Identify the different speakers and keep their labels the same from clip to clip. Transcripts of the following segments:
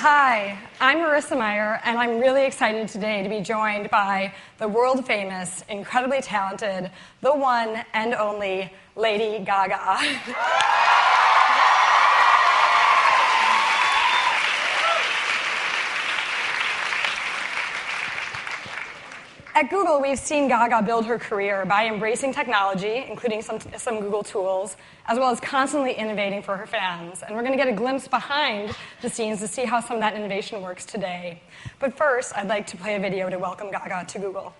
Speaker 1: Hi, I'm Marissa Meyer, and I'm really excited today to be joined by the world-famous, incredibly talented, the one and only Lady Gaga. At Google, we've seen Gaga build her career by embracing technology, including some Google tools, as well as constantly innovating for her fans. And we're going to get a glimpse behind the scenes to see how some of that innovation works today. But first, I'd like to play a video to welcome Gaga to Google.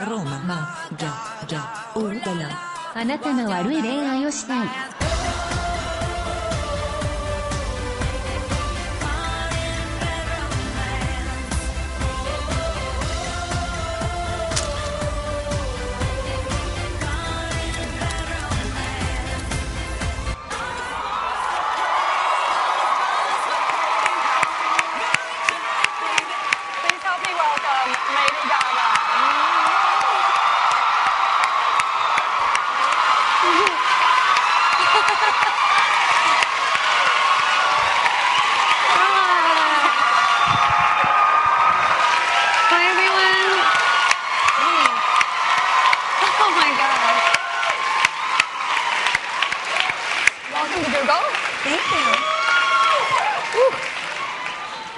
Speaker 2: Roma, ma, già, dalla. あなたの悪い恋愛をしたい。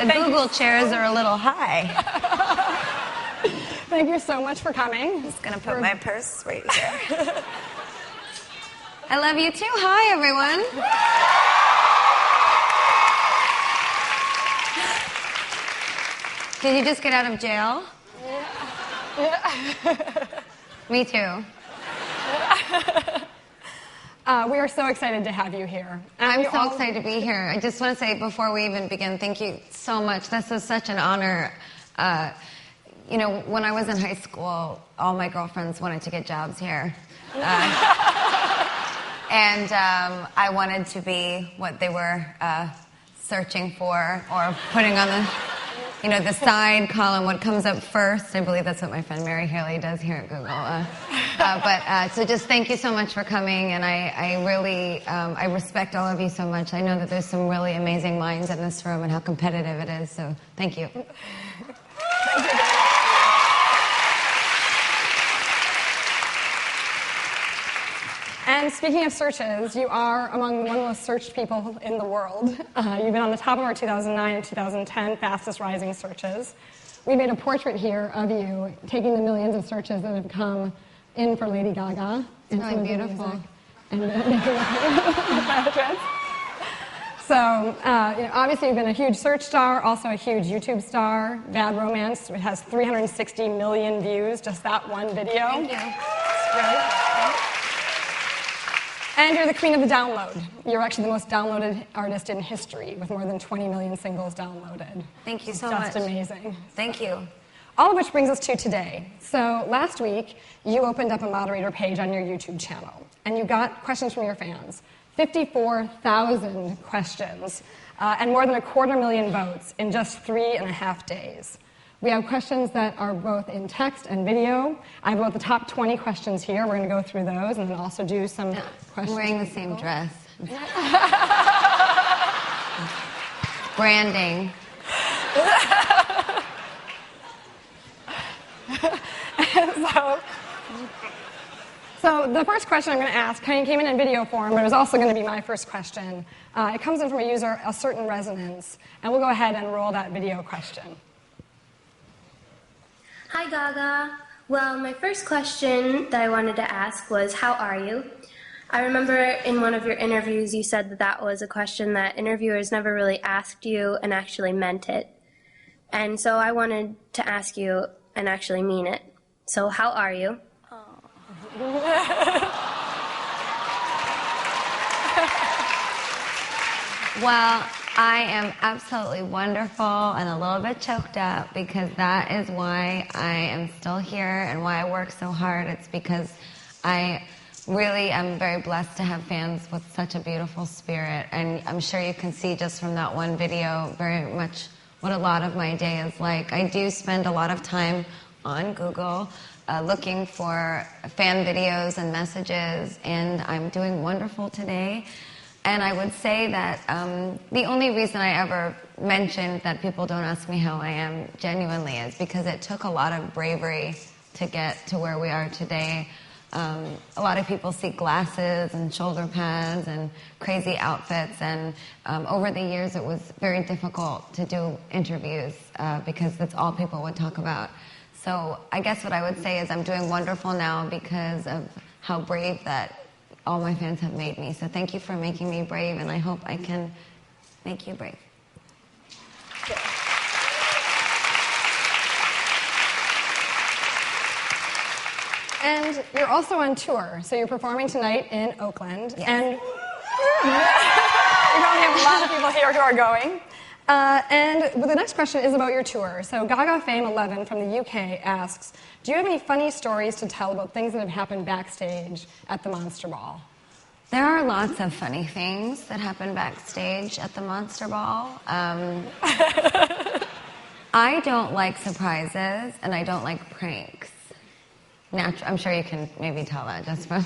Speaker 3: Google chairs are a little high.
Speaker 1: Thank you so much for coming.
Speaker 3: I'm just going to put my purse right here. I love you too. Hi, everyone. Did you just get out of jail?
Speaker 1: Yeah.
Speaker 3: Me too.
Speaker 1: We are so excited to have you here.
Speaker 3: I'm so excited to be here. I just want to say before we even begin, thank you so much. This is such an honor. You know, when I was in high school, all my girlfriends wanted to get jobs here. And I wanted to be what they were searching for or putting on the, you know, the side column, what comes up first. I believe that's what my friend Mary Haley does here at Google. So just thank you so much for coming, and I really, I respect all of you so much. I know that there's some really amazing minds in this room and how competitive it is, so thank you.
Speaker 1: Thank you. And speaking of searches, you are among one of the most searched people in the world. You've been on the top of our 2009 and 2010 fastest rising searches. We made a portrait here of you, taking the millions of searches that have come in for Lady Gaga.
Speaker 3: It's really beautiful.
Speaker 1: And so, obviously you've been a huge search star, also a huge YouTube star. Bad Romance, it has 360 million views, just that one video.
Speaker 3: Thank you.
Speaker 1: Right? And you're the queen of the download. You're actually the most downloaded artist in history, with more than 20 million singles downloaded.
Speaker 3: Thank you so much.
Speaker 1: Just amazing.
Speaker 3: Thank you.
Speaker 1: All of which brings us to today. So last week, you opened up a moderator page on your YouTube channel, and you got questions from your fans. 54,000 questions, and more than 250,000 votes in just 3.5 days. We have questions that are both in text and video. I have about the top 20 questions here. We're going to go through those and then also do some questions.
Speaker 3: I'm wearing the same dress. Branding.
Speaker 1: So the first question I'm going to ask came in video form, but it was also going to be my first question. It comes in from a user, A Certain Resonance, and we'll go ahead and roll that video question.
Speaker 4: Hi, Gaga. Well, my first question that I wanted to ask was, how are you? I remember in one of your interviews you said that that was a question that interviewers never really asked you and actually meant it. And so I wanted to ask you and actually mean it. So how are you?
Speaker 3: Well, I am absolutely wonderful and a little bit choked up because that is why I am still here and why I work so hard. It's because I really am very blessed to have fans with such a beautiful spirit. And I'm sure you can see just from that one video very much what a lot of my day is like. I do spend a lot of time on Google looking for fan videos and messages, and I'm doing wonderful today. And I would say that the only reason I ever mentioned that people don't ask me how I am genuinely is because it took a lot of bravery to get to where we are today. A lot of people see glasses and shoulder pads and crazy outfits, and over the years it was very difficult to do interviews because that's all people would talk about. So I guess what I would say is I'm doing wonderful now because of how brave that all my fans have made me. So thank you for making me brave, and I hope I can make you brave.
Speaker 1: And you're also on tour, so you're performing tonight in Oakland.
Speaker 3: Yes.
Speaker 1: And we probably have a lot of people here who are going. And the next question is about your tour. So Gaga Fame 11 from the UK asks, do you have any funny stories to tell about things that have happened backstage at the Monster Ball?
Speaker 3: There are lots of funny things that happen backstage at the Monster Ball. I don't like surprises, and I don't like pranks. I'm sure you can maybe tell that just from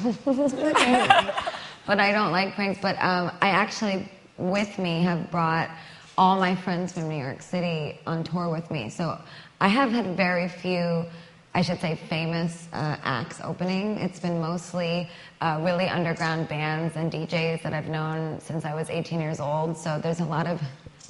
Speaker 3: but I don't like pranks. But I actually, with me, have brought all my friends from New York City on tour with me. So I have had very few, I should say, famous acts opening. It's been mostly really underground bands and DJs that I've known since I was 18 years old. So there's a lot of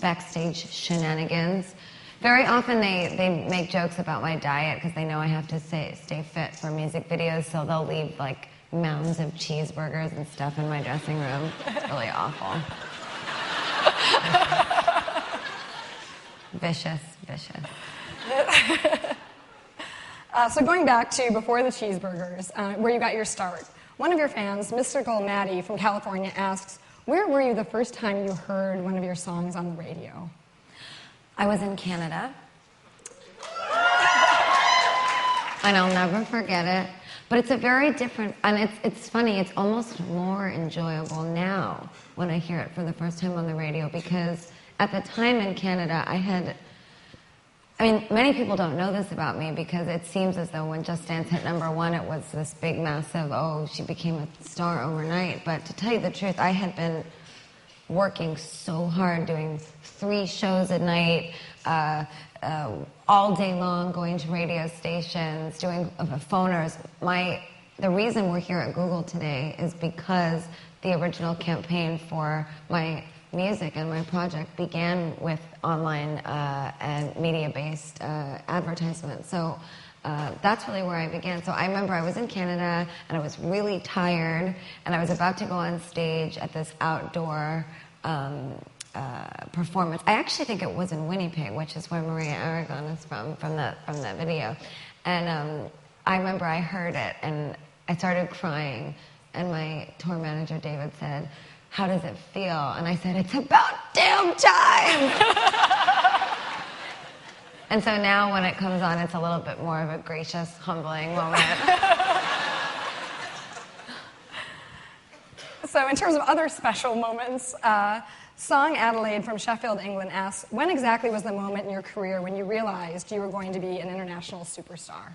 Speaker 3: backstage shenanigans. Very often they make jokes about my diet because they know I have to stay fit for music videos, so they'll leave like mounds of cheeseburgers and stuff in my dressing room. It's really awful. Vicious.
Speaker 1: So going back to before the cheeseburgers, where you got your start, one of your fans, Mystical Maddie from California, asks, where were you the first time you heard one of your songs on the radio?
Speaker 3: I was in Canada. And I'll never forget it. But it's a very different, and it's funny, it's almost more enjoyable now when I hear it for the first time on the radio, because at the time in Canada, many people don't know this about me because it seems as though when Just Dance hit #1, it was this big, massive, she became a star overnight. But to tell you the truth, I had been working so hard, doing 3 shows a night, all day long, going to radio stations, doing phoners. The reason we're here at Google today is because the original campaign for my music and my project began with online and media-based advertisements. So that's really where I began. So I remember I was in Canada and I was really tired and I was about to go on stage at this outdoor performance. I actually think it was in Winnipeg, which is where Maria Aragon is from that video. And I remember I heard it and I started crying, and my tour manager David said, "How does it feel?" And I said, "It's about damn time." And so now when it comes on, it's a little bit more of a gracious, humbling moment.
Speaker 1: So in terms of other special moments, Song Adelaide from Sheffield, England asks, when exactly was the moment in your career when you realized you were going to be an international superstar?